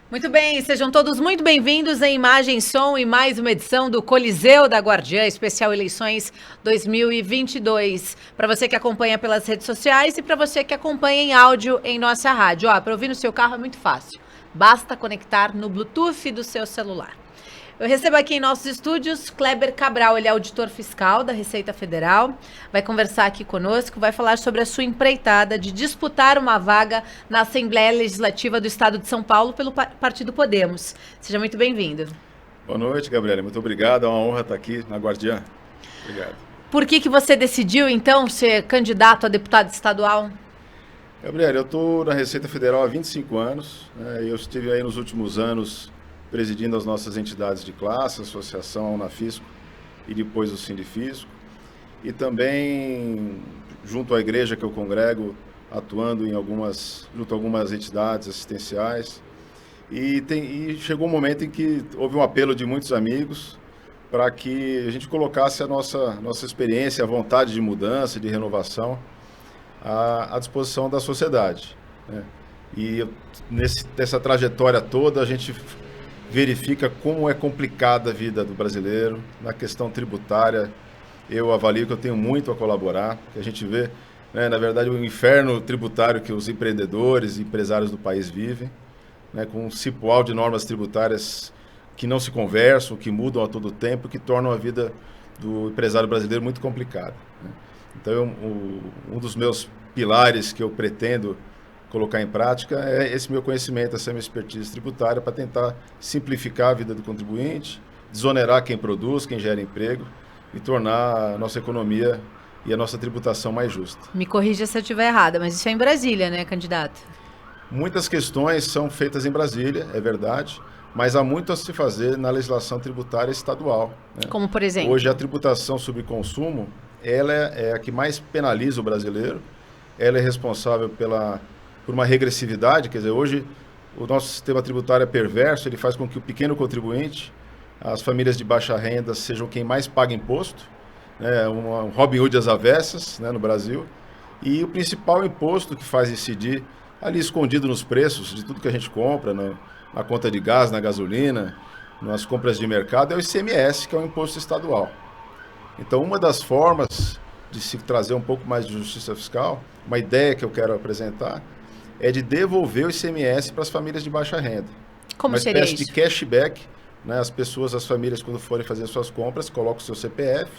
Muito bem, sejam todos muito bem-vindos em Imagem e Som e mais uma edição do Coliseu da Guardiã, especial eleições 2022. Para você que acompanha pelas redes sociais e para você que acompanha em áudio em nossa rádio. Para ouvir no seu carro é muito fácil, basta conectar no Bluetooth do seu celular. Eu recebo aqui em nossos estúdios Kleber Cabral, ele é auditor fiscal da Receita Federal, vai conversar aqui conosco, vai falar sobre a sua empreitada de disputar uma vaga na Assembleia Legislativa do Estado de São Paulo pelo Partido Podemos. Seja muito bem-vindo. Boa noite, Gabriela. Muito obrigado, é uma honra estar aqui na Guardiã. Obrigado. Por que você decidiu, então, ser candidato a deputado estadual? Gabriela, eu estou na Receita Federal há 25 anos, eu estive aí nos últimos anos presidindo as nossas entidades de classe, associação, Unafisco e depois o Sindifisco. E também, junto à igreja que eu congrego, atuando junto a algumas entidades assistenciais. E chegou um momento em que houve um apelo de muitos amigos para que a gente colocasse a nossa experiência, a vontade de mudança, de renovação, à disposição da sociedade, né? E nessa trajetória toda, a gente verifica como é complicada a vida do brasileiro. Na questão tributária, eu avalio que eu tenho muito a colaborar, que a gente vê, né, na verdade, o inferno tributário que os empreendedores e empresários do país vivem, né, com um cipoal de normas tributárias que não se conversam, que mudam a todo tempo, que tornam a vida do empresário brasileiro muito complicada, né? Então, um dos meus pilares que eu pretendo colocar em prática é esse meu conhecimento, essa minha expertise tributária, para tentar simplificar a vida do contribuinte, desonerar quem produz, quem gera emprego e tornar a nossa economia e a nossa tributação mais justa. Me corrija se eu estiver errada, mas isso é em Brasília, né, candidato? Muitas questões são feitas em Brasília, é verdade, mas há muito a se fazer na legislação tributária estadual, né? Como, por exemplo? Hoje, a tributação sobre consumo, ela é a que mais penaliza o brasileiro, ela é responsável por uma regressividade, quer dizer, hoje o nosso sistema tributário é perverso, ele faz com que o pequeno contribuinte, as famílias de baixa renda, sejam quem mais paga imposto, né, um Robin Hood às avessas, né, no Brasil, e o principal imposto que faz incidir, ali escondido nos preços de tudo que a gente compra, na conta de gás, na gasolina, nas compras de mercado, é o ICMS, que é o imposto estadual. Então, uma das formas de se trazer um pouco mais de justiça fiscal, uma ideia que eu quero apresentar, é de devolver o ICMS para as famílias de baixa renda. Como seria isso? Uma espécie de cashback, né? As famílias, quando forem fazer suas compras, colocam o seu CPF,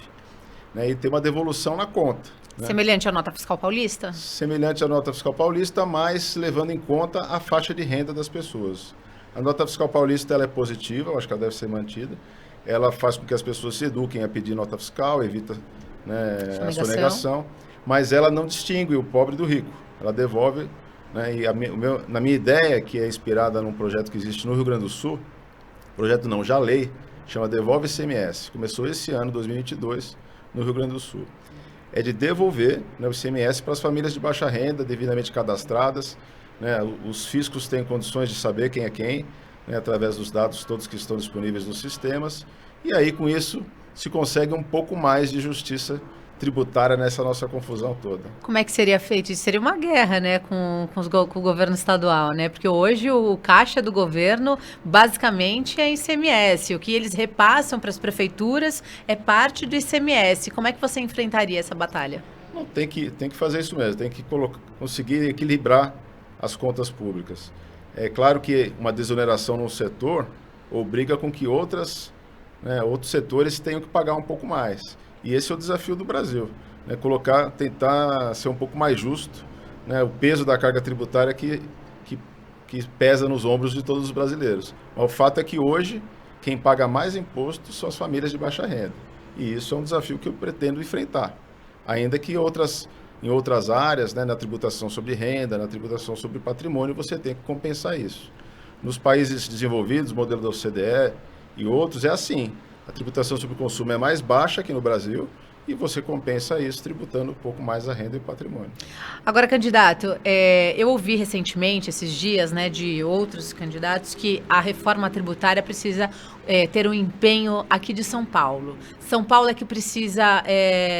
né? E tem uma devolução na conta, né? Semelhante à nota fiscal paulista? Semelhante à nota fiscal paulista, mas levando em conta a faixa de renda das pessoas. A nota fiscal paulista, ela é positiva, eu acho que ela deve ser mantida. Ela faz com que as pessoas se eduquem a pedir nota fiscal, evita, né, a sonegação, mas ela não distingue o pobre do rico. Ela devolve, né, e na minha ideia, que é inspirada num projeto que existe no Rio Grande do Sul, projeto não, já lei, chama Devolve ICMS. Começou esse ano, 2022, no Rio Grande do Sul. É de devolver, né, o ICMS para as famílias de baixa renda, devidamente cadastradas, né? Os fiscos têm condições de saber quem é quem, né, através dos dados todos que estão disponíveis nos sistemas, e aí com isso se consegue um pouco mais de justiça tributária nessa nossa confusão toda. Como é que seria feito? Isso seria uma guerra, né, com o governo estadual, né? Porque hoje o caixa do governo basicamente é ICMS. O que eles repassam para as prefeituras é parte do ICMS. Como é que você enfrentaria essa batalha? Não, tem que fazer isso mesmo, tem que conseguir equilibrar as contas públicas. É claro que uma desoneração num setor obriga com que outros setores tenham que pagar um pouco mais. E esse é o desafio do Brasil, né? Tentar ser um pouco mais justo, né? O peso da carga tributária que pesa nos ombros de todos os brasileiros. Mas o fato é que hoje, quem paga mais imposto são as famílias de baixa renda. E isso é um desafio que eu pretendo enfrentar. Ainda que em outras áreas, né, na tributação sobre renda, na tributação sobre patrimônio, você tem que compensar isso. Nos países desenvolvidos, modelo da OCDE e outros, é assim. A tributação sobre o consumo é mais baixa aqui no Brasil e você compensa isso tributando um pouco mais a renda e o patrimônio. Agora, candidato, eu ouvi recentemente, esses dias, né, de outros candidatos, que a reforma tributária precisa ter um empenho aqui de São Paulo. São Paulo é que precisa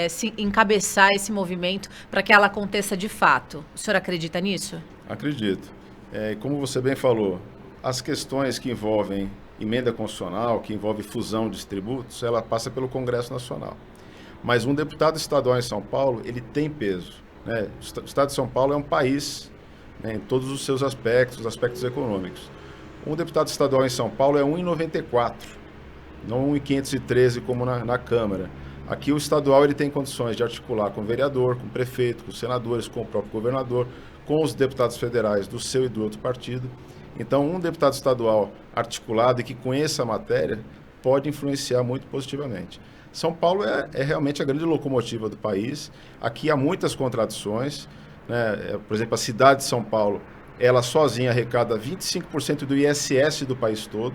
se encabeçar esse movimento para que ela aconteça de fato. O senhor acredita nisso? Acredito. Como você bem falou, as questões que envolvem emenda constitucional, que envolve fusão de tributos, ela passa pelo Congresso Nacional. Mas um deputado estadual em São Paulo, ele tem peso, né? O Estado de São Paulo é um país, né, em todos os seus aspectos, os aspectos econômicos. Um deputado estadual em São Paulo é 1,94, não 1,513 como na Câmara. Aqui o estadual ele tem condições de articular com o vereador, com o prefeito, com os senadores, com o próprio governador, com os deputados federais do seu e do outro partido. Então, um deputado estadual articulado e que conheça a matéria pode influenciar muito positivamente. São Paulo é realmente a grande locomotiva do país. Aqui há muitas contradições, né? Por exemplo, a cidade de São Paulo, ela sozinha arrecada 25% do ISS do país todo.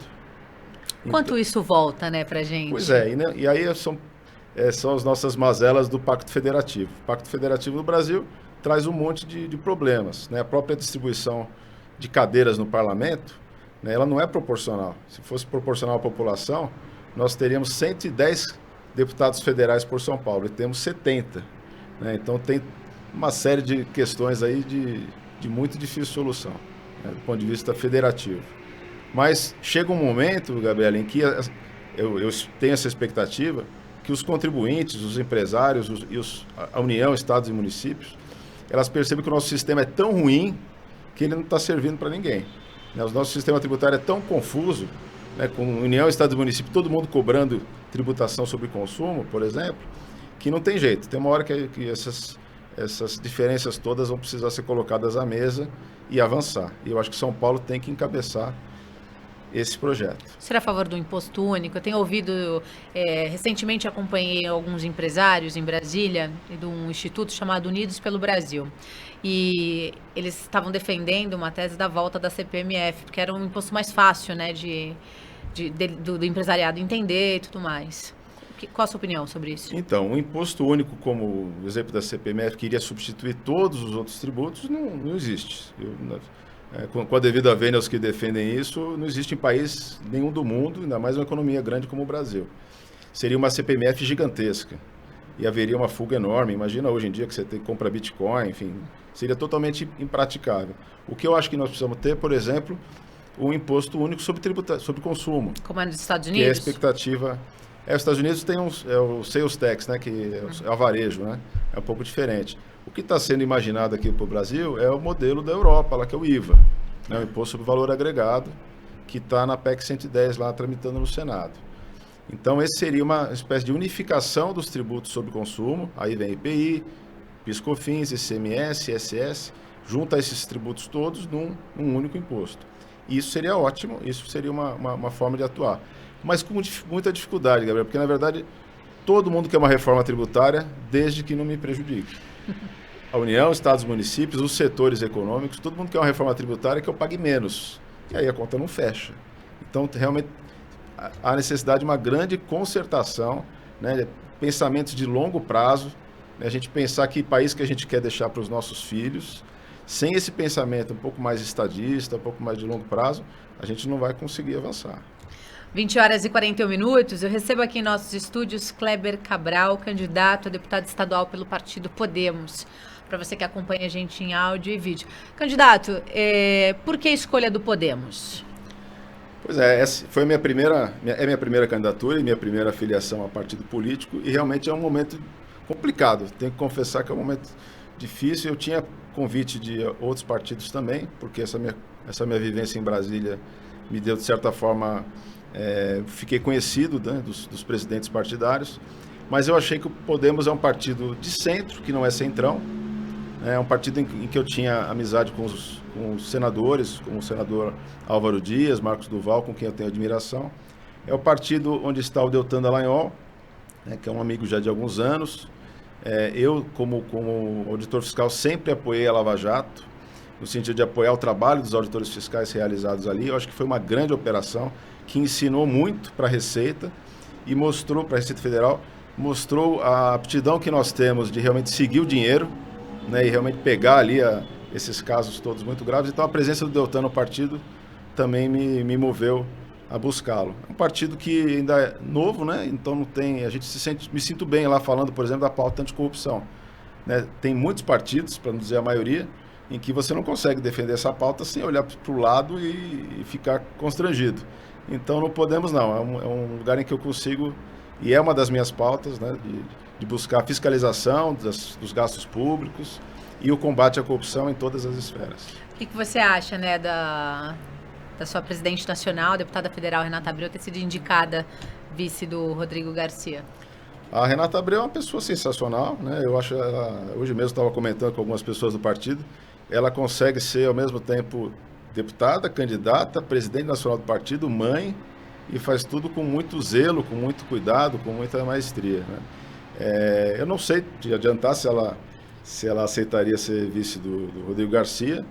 Quanto isso volta, né, pra gente? Pois é, e aí são as nossas mazelas do Pacto Federativo. O Pacto Federativo do Brasil traz um monte de problemas, né? A própria distribuição de cadeiras no parlamento, né, ela não é proporcional. Se fosse proporcional à população, nós teríamos 110 deputados federais por São Paulo e temos 70. Né? Então tem uma série de questões aí de muito difícil solução, né, do ponto de vista federativo. Mas chega um momento, Gabriela, em que eu tenho essa expectativa que os contribuintes, os empresários a União, Estados e municípios, elas percebem que o nosso sistema é tão ruim que ele não está servindo para ninguém. Né? O nosso sistema tributário é tão confuso, né, com União, Estado e município, todo mundo cobrando tributação sobre consumo, por exemplo, que não tem jeito. Tem uma hora que essas diferenças todas vão precisar ser colocadas à mesa e avançar. E eu acho que São Paulo tem que encabeçar esse projeto. Você é a favor do imposto único? Eu tenho ouvido, recentemente acompanhei alguns empresários em Brasília, de um instituto chamado Unidos pelo Brasil. E eles estavam defendendo uma tese da volta da CPMF, porque era um imposto mais fácil, né, do empresariado entender e tudo mais. Qual a sua opinião sobre isso? Então, o imposto único, como o exemplo da CPMF, que iria substituir todos os outros tributos, não existe. Com a devida vênia aos que defendem isso, não existe em país nenhum do mundo, ainda mais uma economia grande como o Brasil. Seria uma CPMF gigantesca e haveria uma fuga enorme. Imagina hoje em dia que você compra Bitcoin, enfim, seria totalmente impraticável. O que eu acho que nós precisamos ter, por exemplo, um imposto único sobre consumo. Como é nos Estados Que é a Unidos? expectativa. Os Estados Unidos tem o sales tax, né, que é o varejo, né, é um pouco diferente. O que está sendo imaginado aqui para o Brasil é o modelo da Europa, lá que é o IVA, né, o Imposto sobre Valor Agregado, que está na PEC 110 lá tramitando no Senado. Então, esse seria uma espécie de unificação dos tributos sobre consumo, aí vem IPI, PIS/COFINS, ICMS, ISS, junta esses tributos todos num único imposto. Isso seria ótimo, isso seria uma forma de atuar. Mas com muita dificuldade, Gabriel, porque, na verdade, todo mundo quer uma reforma tributária, desde que não me prejudique. A União, Estados e municípios, os setores econômicos, todo mundo quer uma reforma tributária que eu pague menos. E aí a conta não fecha. Então, realmente, há necessidade de uma grande concertação, né, pensamentos de longo prazo, né, a gente pensar que país que a gente quer deixar para os nossos filhos. Sem esse pensamento um pouco mais estadista, um pouco mais de longo prazo, a gente não vai conseguir avançar. 20h41. Eu recebo aqui em nossos estúdios Kleber Cabral, candidato a deputado estadual pelo partido Podemos. Para você que acompanha a gente em áudio e vídeo. Candidato, por que a escolha do Podemos? Pois é, essa foi minha primeira candidatura e minha primeira filiação a partido político, e realmente é um momento complicado. Tenho que confessar que é um momento difícil. Eu tinha convite de outros partidos também, porque essa minha vivência em Brasília me deu, de certa forma, fiquei conhecido, né, dos presidentes partidários, mas eu achei que o Podemos é um partido de centro, que não é centrão, é um partido em que eu tinha amizade com os senadores, como o senador Álvaro Dias, Marcos Duval, com quem eu tenho admiração. É o partido onde está o Deltan Dallagnol, né, que é um amigo já de alguns anos. Eu, como auditor fiscal, sempre apoiei a Lava Jato, no sentido de apoiar o trabalho dos auditores fiscais realizados ali. Eu acho que foi uma grande operação que ensinou muito para a Receita e mostrou, para a Receita Federal, mostrou a aptidão que nós temos de realmente seguir o dinheiro, né, e realmente pegar ali esses casos todos muito graves. Então, a presença do Deltan no partido também me moveu a buscá-lo. É um partido que ainda é novo, né? Então não tem, me sinto bem lá falando, por exemplo, da pauta anticorrupção, né? Tem muitos partidos, para não dizer a maioria, em que você não consegue defender essa pauta sem olhar para o lado e ficar constrangido. Então não podemos não, é um lugar em que eu consigo, e é uma das minhas pautas, né, de buscar a fiscalização dos gastos públicos e o combate à corrupção em todas as esferas. O que você acha, né, da sua presidente nacional, deputada federal Renata Abreu, ter sido indicada vice do Rodrigo Garcia? A Renata Abreu é uma pessoa sensacional, né? Eu acho ela, hoje mesmo estava comentando com algumas pessoas do partido, ela consegue ser ao mesmo tempo deputada, candidata, presidente nacional do partido, mãe, e faz tudo com muito zelo, com muito cuidado, com muita maestria, né? Eu não sei te adiantar se ela aceitaria ser vice do Rodrigo Garcia.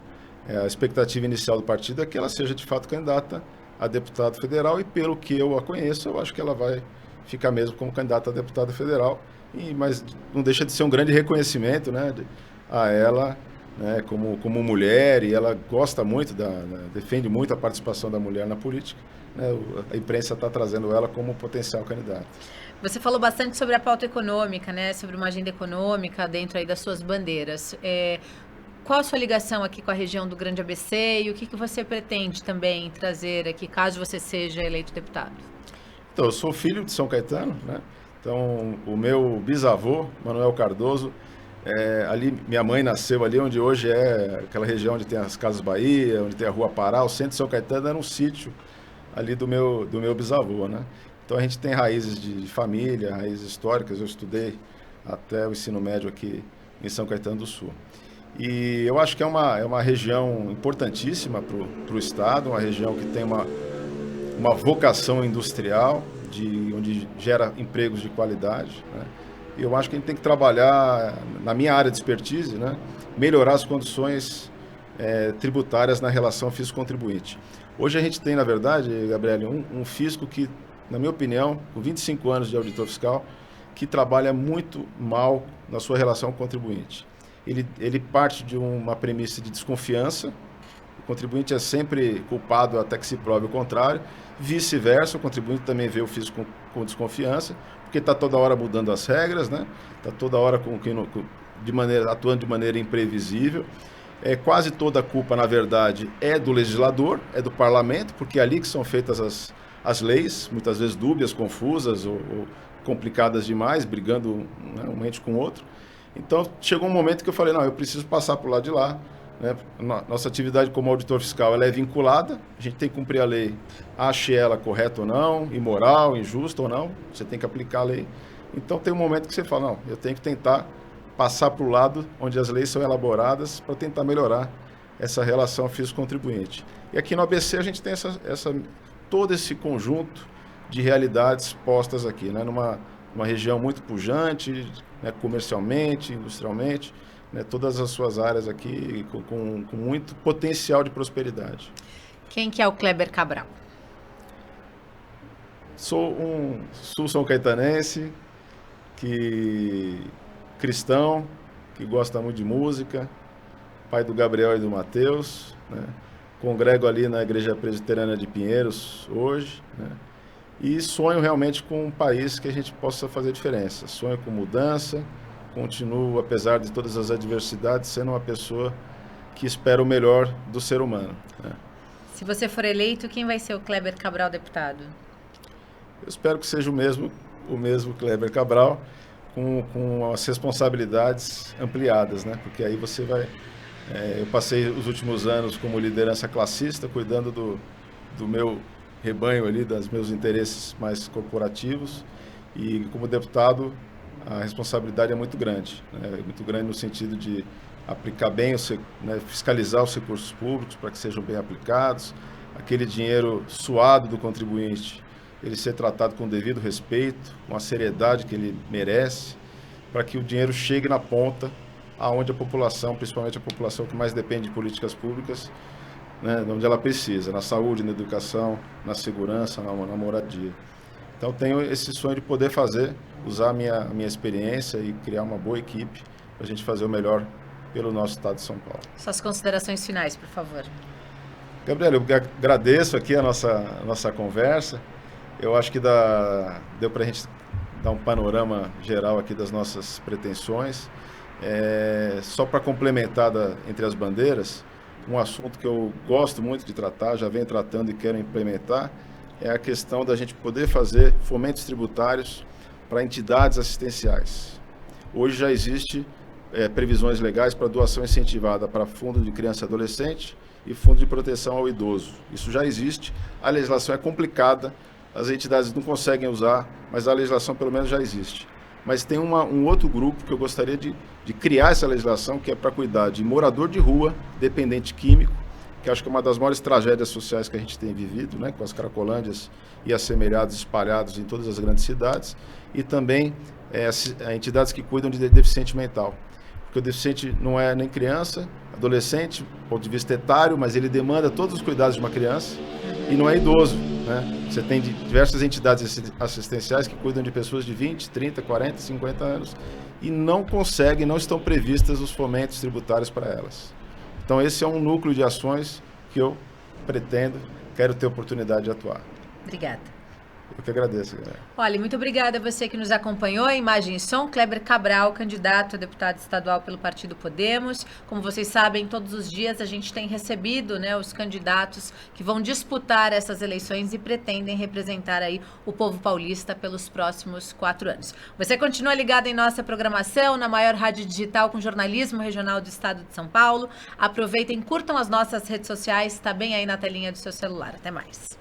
A expectativa inicial do partido é que ela seja de fato candidata a deputado federal, e pelo que eu a conheço, eu acho que ela vai ficar mesmo como candidata a deputada federal, mas não deixa de ser um grande reconhecimento, né, a ela, né, como mulher, e ela gosta muito, defende muito a participação da mulher na política, né, a imprensa está trazendo ela como potencial candidato. Você falou bastante sobre a pauta econômica, né, sobre uma agenda econômica dentro aí das suas bandeiras. Qual a sua ligação aqui com a região do Grande ABC e o que você pretende também trazer aqui, caso você seja eleito deputado? Então, eu sou filho de São Caetano, né? Então, o meu bisavô, Manuel Cardoso, ali, minha mãe nasceu ali onde hoje é aquela região onde tem as Casas Bahia, onde tem a Rua Pará. O centro de São Caetano era um sítio ali do meu bisavô, né? Então, a gente tem raízes de família, raízes históricas. Eu estudei até o ensino médio aqui em São Caetano do Sul. E eu acho que é uma região importantíssima para o Estado, uma região que tem uma vocação industrial, onde gera empregos de qualidade, né? E eu acho que a gente tem que trabalhar, na minha área de expertise, né, melhorar as condições tributárias na relação fisco-contribuinte. Hoje a gente tem, na verdade, Gabriele, um fisco que, na minha opinião, com 25 anos de auditor fiscal, que trabalha muito mal na sua relação com o contribuinte. Ele parte de uma premissa de desconfiança. O contribuinte é sempre culpado até que se prove o contrário. Vice-versa, o contribuinte também vê o fisco com desconfiança, porque está toda hora mudando as regras, né? Está toda hora atuando de maneira imprevisível. Quase toda a culpa, na verdade, é do legislador, é do parlamento, porque é ali que são feitas as leis, muitas vezes dúbias, confusas ou complicadas demais, brigando, né, um ente com o outro. Então, chegou um momento que eu falei, não, eu preciso passar para o lado de lá, né? Nossa atividade como auditor fiscal, ela é vinculada, a gente tem que cumprir a lei, ache ela correta ou não, imoral, injusta ou não, você tem que aplicar a lei. Então, tem um momento que você fala, não, eu tenho que tentar passar para o lado onde as leis são elaboradas para tentar melhorar essa relação fisco-contribuinte. E aqui no ABC a gente tem todo esse conjunto de realidades postas aqui, né? Numa região muito pujante, né, comercialmente, industrialmente, né, todas as suas áreas aqui com muito potencial de prosperidade. Quem que é o Kleber Cabral? Sou um sul-são caetanense, cristão, que gosta muito de música, pai do Gabriel e do Mateus, né? Congrego ali na Igreja Presbiteriana de Pinheiros hoje, né? E sonho realmente com um país que a gente possa fazer diferença. Sonho com mudança, continuo, apesar de todas as adversidades, sendo uma pessoa que espera o melhor do ser humano, né? Se você for eleito, quem vai ser o Kleber Cabral deputado? Eu espero que seja o mesmo Kleber Cabral, com as responsabilidades ampliadas, né? Porque aí você vai... eu passei os últimos anos como liderança classista, cuidando do meu rebanho ali, dos meus interesses mais corporativos, e como deputado a responsabilidade é muito grande, né? Muito grande no sentido de aplicar bem, né, fiscalizar os recursos públicos para que sejam bem aplicados, aquele dinheiro suado do contribuinte, ele ser tratado com devido respeito, com a seriedade que ele merece, para que o dinheiro chegue na ponta, aonde a população, principalmente a população que mais depende de políticas públicas, né, onde ela precisa, na saúde, na educação, na segurança, na moradia. Então, tenho esse sonho de poder usar a minha experiência e criar uma boa equipe para a gente fazer o melhor pelo nosso estado de São Paulo. Suas considerações finais, por favor. Gabriel, eu agradeço aqui a nossa conversa. Eu acho que deu para a gente dar um panorama geral aqui das nossas pretensões. Só para complementar entre as bandeiras, um assunto que eu gosto muito de tratar, já venho tratando e quero implementar, é a questão da gente poder fazer fomentos tributários para entidades assistenciais. Hoje já existe previsões legais para doação incentivada para fundo de criança e adolescente e fundo de proteção ao idoso. Isso já existe, a legislação é complicada, as entidades não conseguem usar, mas a legislação pelo menos já existe. Mas tem um outro grupo que eu gostaria de criar essa legislação, que é para cuidar de morador de rua, dependente químico, que acho que é uma das maiores tragédias sociais que a gente tem vivido, né, com as cracolândias e assemelhados espalhados em todas as grandes cidades, e também entidades que cuidam de deficiente mental. Porque o deficiente não é nem criança, adolescente, do ponto de vista etário, mas ele demanda todos os cuidados de uma criança, e não é idoso, né? Você tem diversas entidades assistenciais que cuidam de pessoas de 20, 30, 40, 50 anos e não conseguem, não estão previstas os fomentos tributários para elas. Então esse é um núcleo de ações que eu quero ter oportunidade de atuar. Obrigada. Eu que agradeço, galera. Olha, muito obrigada a você que nos acompanhou. Imagem e som, Kleber Cabral, candidato a deputado estadual pelo Partido Podemos. Como vocês sabem, todos os dias a gente tem recebido, né, os candidatos que vão disputar essas eleições e pretendem representar aí o povo paulista pelos próximos 4 anos. Você continua ligado em nossa programação, na maior rádio digital com jornalismo regional do estado de São Paulo. Aproveitem, curtam as nossas redes sociais, está bem aí na telinha do seu celular. Até mais.